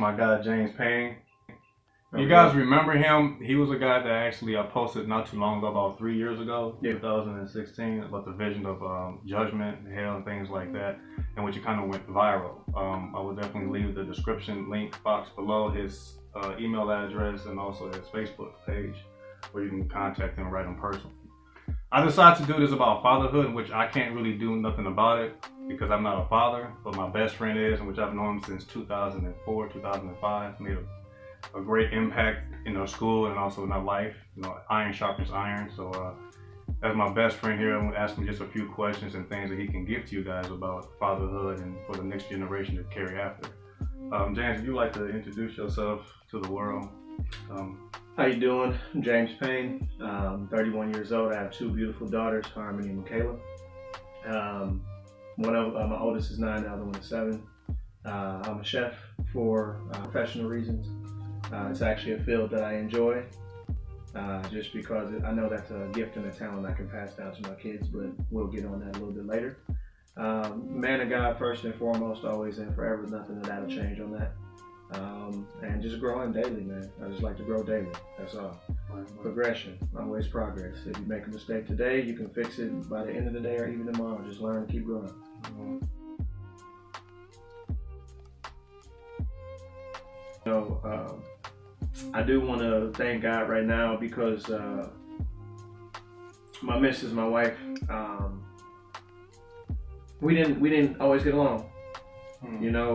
my guy James Payne. You guys remember him? He was a guy that actually posted not too long ago, about 3 years ago, 2016, about the vision of judgment, hell, and things like that, and which kind of went viral. I will definitely leave the description link box below, his email address, and also his Facebook page, where you can contact him, write him personally. I decided to do this about fatherhood, which I can't really do nothing about it because I'm not a father, but my best friend is, and which I've known him since 2004, 2005, made a great impact in our school and also in our life. You know, iron sharpens iron. So as my best friend here, I'm gonna ask him just a few questions and things that he can give to you guys about fatherhood and for the next generation to carry after. James, if you'd like to introduce yourself to the world. How you doing? I'm James Payne. 31 years old. I have two beautiful daughters, Harmony and ʀᴇᴜᴜ. My oldest is 9, the other one is 7. I'm a chef for professional reasons. It's actually a field that I enjoy, just because I know that's a gift and a talent I can pass down to my kids, but we'll get on that a little bit later. Man of God first and foremost, always and forever, nothing that'll change on that. And just growing daily, man. I just like to grow daily, that's all. Progression, always progress. If you make a mistake today, you can fix it by the end of the day or even tomorrow. Just learn and keep growing. So, I do want to thank God right now because my missus, my wife, we didn't always get along. You know,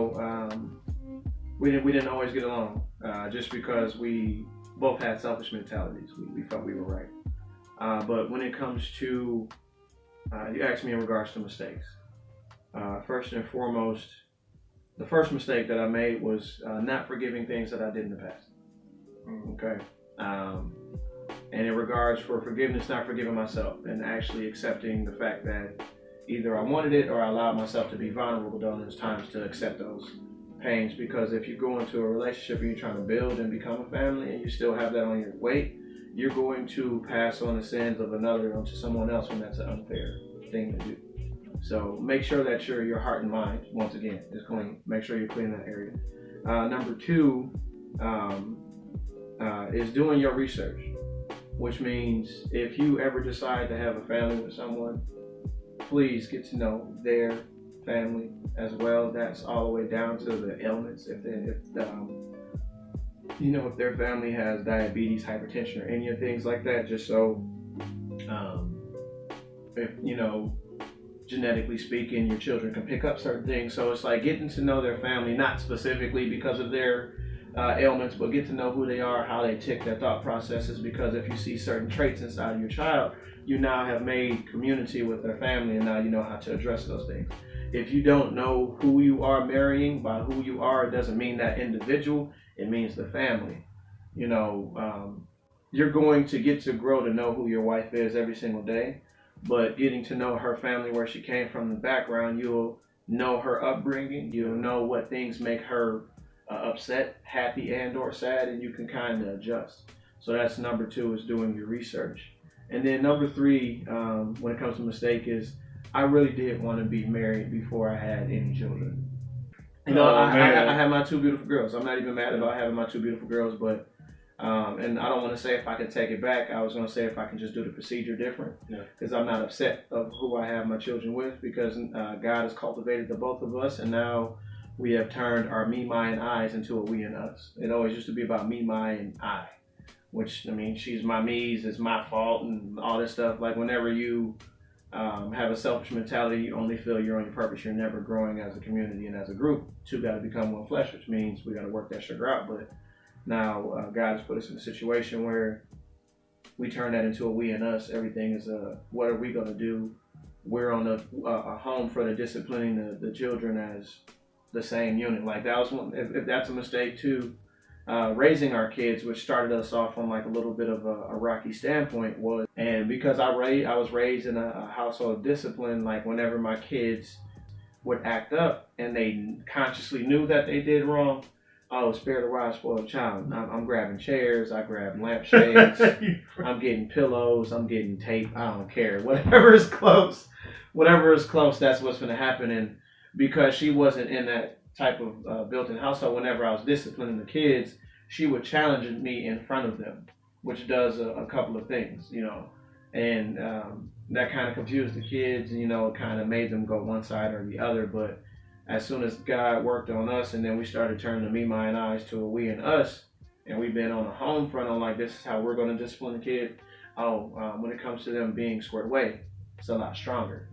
we didn't always get along just because we both had selfish mentalities. We felt we were right. But when it comes to, you asked me in regards to mistakes. First and foremost, the first mistake that I made was not forgiving things that I did in the past. Okay. And in regards for forgiveness, not forgiving myself and actually accepting the fact that either I wanted it or I allowed myself to be vulnerable during those times to accept those pains. Because if you go into a relationship and you're trying to build and become a family and you still have that on your weight, you're going to pass on the sins of another onto someone else when that's an unfair thing to do. So make sure that your heart and mind, once again, is clean. Make sure you're clean in that area. Number 2, is doing your research, which means if you ever decide to have a family with someone, please get to know their family as well. That's all the way down to the ailments. If their family has diabetes, hypertension, or any of things like that, just so if genetically speaking, your children can pick up certain things. So it's like getting to know their family, not specifically because of their ailments, but get to know who they are, how they tick, their thought processes, because if you see certain traits inside of your child, you now have made community with their family and now you know how to address those things. If you don't know who you are marrying, by who you are, it doesn't mean that individual, it means the family. You're going to get to grow to know who your wife is every single day, but getting to know her family, where she came from, the background, you'll know her upbringing, you'll know what things make her upset, happy, and or sad, and you can kind of adjust. So that's number 2, is doing your research. And then number 3, when it comes to mistake, is I really did want to be married before I had any children. I had my 2 beautiful girls. I'm not even mad about having my 2 beautiful girls, but and I don't want to say if I can take it back. I was going to say if I can just do the procedure different, because I'm not upset of who I have my children with, because God has cultivated the both of us, and now we have turned our me, my, and I's into a we and us. It always used to be about me, my, and I, which, I mean, she's my me's, it's my fault, and all this stuff. Like, whenever you have a selfish mentality, you only feel you're on your purpose, you're never growing as a community and as a group. 2 got to become one flesh, which means we got to work that sugar out. But now God has put us in a situation where we turn that into a we and us. Everything is what are we going to do? We're on a home for the disciplining the children as the same unit. Like, that was one, if that's a mistake too, raising our kids, which started us off on like a little bit of a rocky standpoint, was, and because I was raised in a household of discipline, like whenever my kids would act up and they consciously knew that they did wrong, oh, spare the rod, spoil the child. I'm grabbing chairs, I grab lampshades, I'm getting pillows, I'm getting tape, I don't care. Whatever is close, that's what's going to happen. And because she wasn't in that type of built-in household. Whenever I was disciplining the kids, she would challenge me in front of them, which does a couple of things, you know, and that kind of confused the kids, you know, kind of made them go one side or the other. But as soon as God worked on us, and then we started turning the me, my, and I's to a we and us, and we've been on a home front on like, this is how we're going to discipline the kid. When it comes to them being squared away, it's a lot stronger.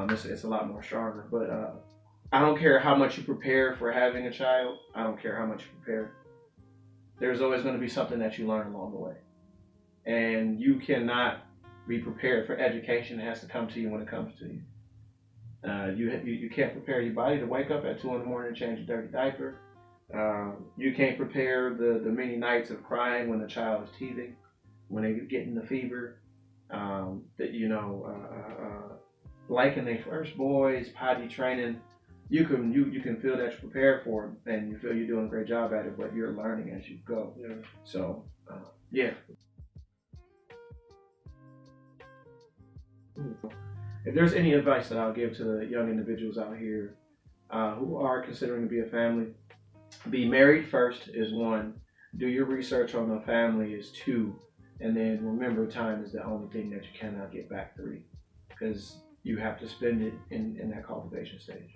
It's a lot more stronger. But I don't care how much you prepare for having a child. I don't care how much you prepare. There's always going to be something that you learn along the way. And you cannot be prepared for education. It has to come to you when it comes to you. You can't prepare your body to wake up at 2 in the morning and change a dirty diaper. You can't prepare the many nights of crying when the child is teething, when they get getting the fever. Liking their first boys, potty training. You can feel that you're prepared for it, and you feel you're doing a great job at it, but you're learning as you go. Yeah. So, yeah. If there's any advice that I'll give to the young individuals out here who are considering to be a family, be married first is 1. Do your research on a family is 2. And then remember, time is the only thing that you cannot get back. 3. Because you have to spend it in that cultivation stage.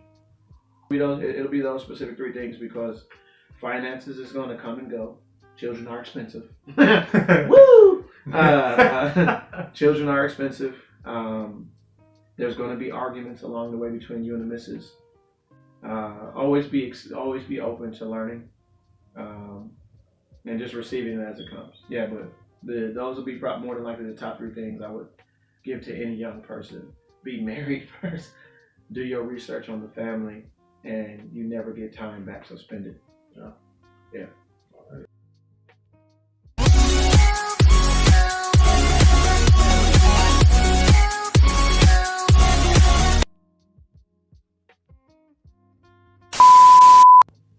It'll be those specific 3 things, because finances is going to come and go. Children are expensive. Woo! Children are expensive. There's going to be arguments along the way between you and the missus. Always be open to learning, and just receiving it as it comes. Yeah, but those will be more than likely the top 3 things I would give to any young person. Be married first. Do your research on the family, and you never get time back, so spend it. Yeah.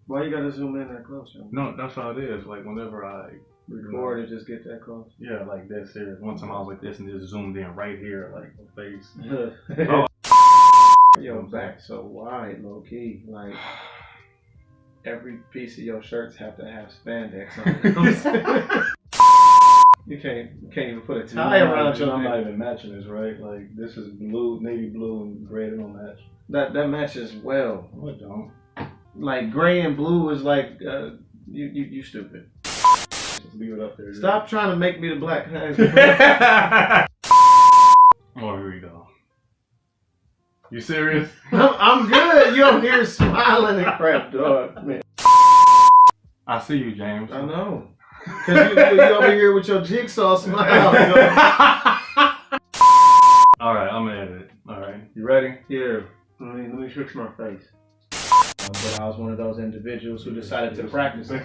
Why you gotta zoom in that close? No, that's how it is. Like whenever I record and just get that close. Yeah, like that serious. One time I was like this and just zoomed in right here, like the face. Your back so wide, low key. Like every piece of your shirts have to have spandex on it. You can't even put a tie around your neck. I'm not even matching this, right? Like this is blue, navy blue, and gray. They don't match. That matches well. No, it don't. Like gray and blue is like you stupid. Just leave it up there. Stop trying to make me the black guy. Oh, here we go. You serious? I'm good. You over here smiling and crap, dog. Man. I see you, James. I know. Cause you over here with your jigsaw smile. All right, I'm gonna edit it. All right, you ready? Yeah. Let me fix my face. But I was one of those individuals who decided to practice it.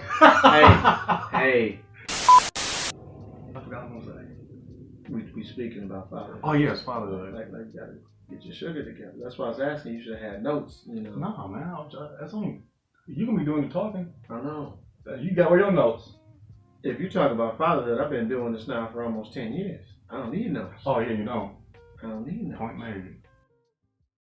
Hey. I forgot what I was saying. We speaking about fatherhood. Oh yes, fatherhood. Like you gotta get your sugar together. That's why I was asking. You should have had notes. You know. No, man. That's only you gonna be doing the talking. I know. You got where your notes. If you talk about fatherhood, I've been doing this now for almost 10 years. I don't need notes. Oh yeah, you don't. I don't need notes. Point made.